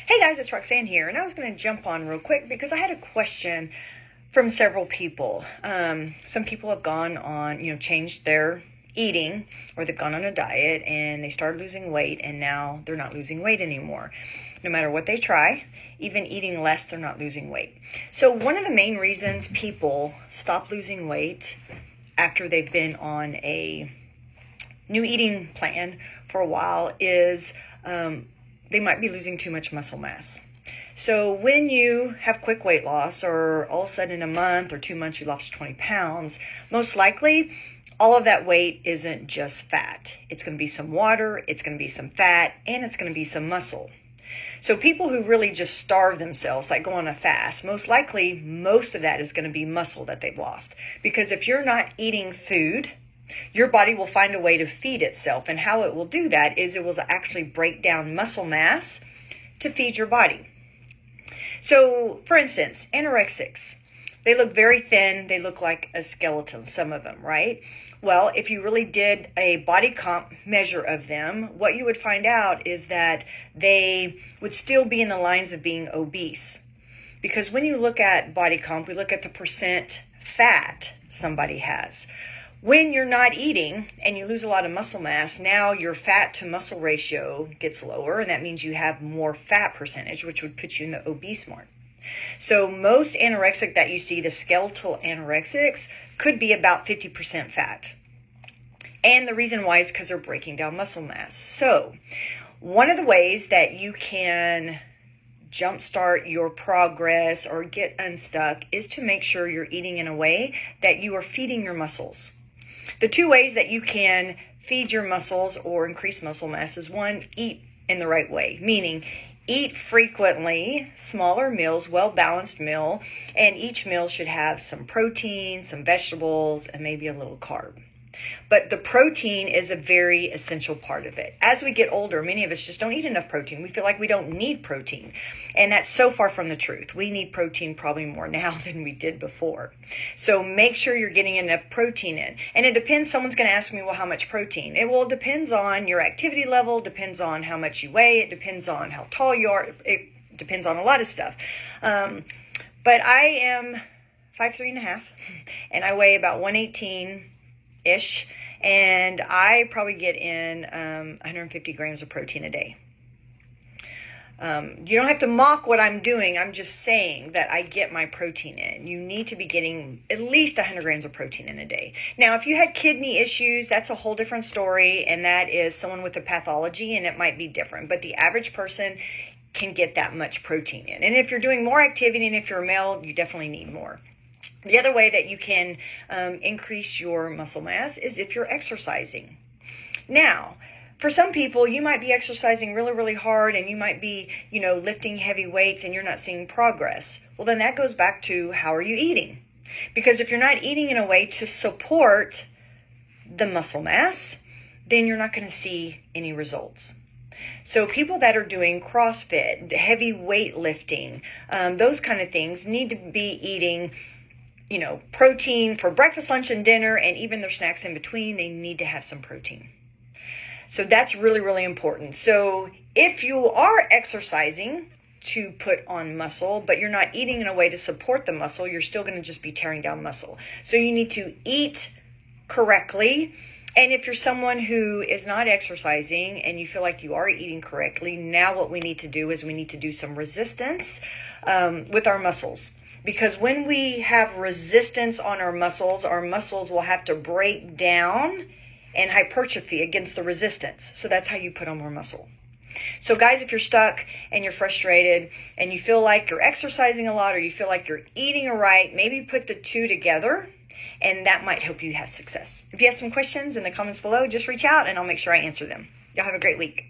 Hey guys, it's Roxanne here, and I was going to jump on real quick because I had a question from several people. Some people have gone on, changed their eating, or they've gone on a diet and they started losing weight, and now they're not losing weight anymore. No matter what they try, even eating less, they're not losing weight. So one of the main reasons people stop losing weight after they've been on a new eating plan for a while is they might be losing too much muscle mass. So when you have quick weight loss, or all of a sudden in a month or 2 months you lost 20 pounds, most likely all of that weight isn't just fat. It's going to be some water, it's going to be some fat, and it's going to be some muscle. So people who really just starve themselves, like go on a fast, most likely most of that is going to be muscle that they've lost. Because if you're not eating food, your body will find a way to feed itself. And how it will do that is it will actually break down muscle mass to feed your body. So, for instance, anorexics, they look very thin. They look like a skeleton, some of them, right? Well, if you really did a body comp measure of them, what you would find out is that they would still be in the lines of being obese. Because when you look at body comp, we look at the percent fat somebody has. When you're not eating and you lose a lot of muscle mass, now your fat to muscle ratio gets lower, and that means you have more fat percentage, which would put you in the obese mark. So most anorexic that you see, the skeletal anorexics, could be about 50% fat. And the reason why is because they're breaking down muscle mass. So one of the ways that you can jumpstart your progress or get unstuck is to make sure you're eating in a way that you are feeding your muscles. The two ways that you can feed your muscles or increase muscle mass is, one, eat in the right way, meaning eat frequently, smaller meals, well-balanced meal, and each meal should have some protein, some vegetables, and maybe a little carb. But the protein is a very essential part of it. As we get older, many of us just don't eat enough protein. We feel like we don't need protein. And that's so far from the truth. We need protein probably more now than we did before. So make sure you're getting enough protein in. And it depends. Someone's going to ask me, well, how much protein? It depends on your activity level, depends on how much you weigh, it depends on how tall you are, it depends on a lot of stuff. But I am 5'3.5", and I weigh about 118-ish, and I probably get in 150 grams of protein a day. You don't have to mock what I'm doing. I'm just saying that I get my protein in. You need to be getting at least 100 grams of protein in a day. Now, if you had kidney issues, that's a whole different story, and that is someone with a pathology, and it might be different. But the average person can get that much protein in. And if you're doing more activity, and if you're a male, you definitely need more. The other way that you can increase your muscle mass is if you're exercising. Now, for some people, you might be exercising really, really hard, and you might be, lifting heavy weights, and you're not seeing progress. Well, then that goes back to, how are you eating? Because if you're not eating in a way to support the muscle mass, then you're not going to see any results. So people that are doing CrossFit, heavy weightlifting, those kind of things need to be eating protein for breakfast, lunch, and dinner, and even their snacks in between. They need to have some protein. So that's really, really important. So if you are exercising to put on muscle, but you're not eating in a way to support the muscle, you're still going to just be tearing down muscle. So you need to eat correctly. And if you're someone who is not exercising and you feel like you are eating correctly, now what we need to do is we need to do some resistance with our muscles. Because when we have resistance on our muscles will have to break down and hypertrophy against the resistance. So that's how you put on more muscle. So guys, if you're stuck and you're frustrated and you feel like you're exercising a lot, or you feel like you're eating right, maybe put the two together, and that might help you have success. If you have some questions in the comments below, just reach out and I'll make sure I answer them. Y'all have a great week.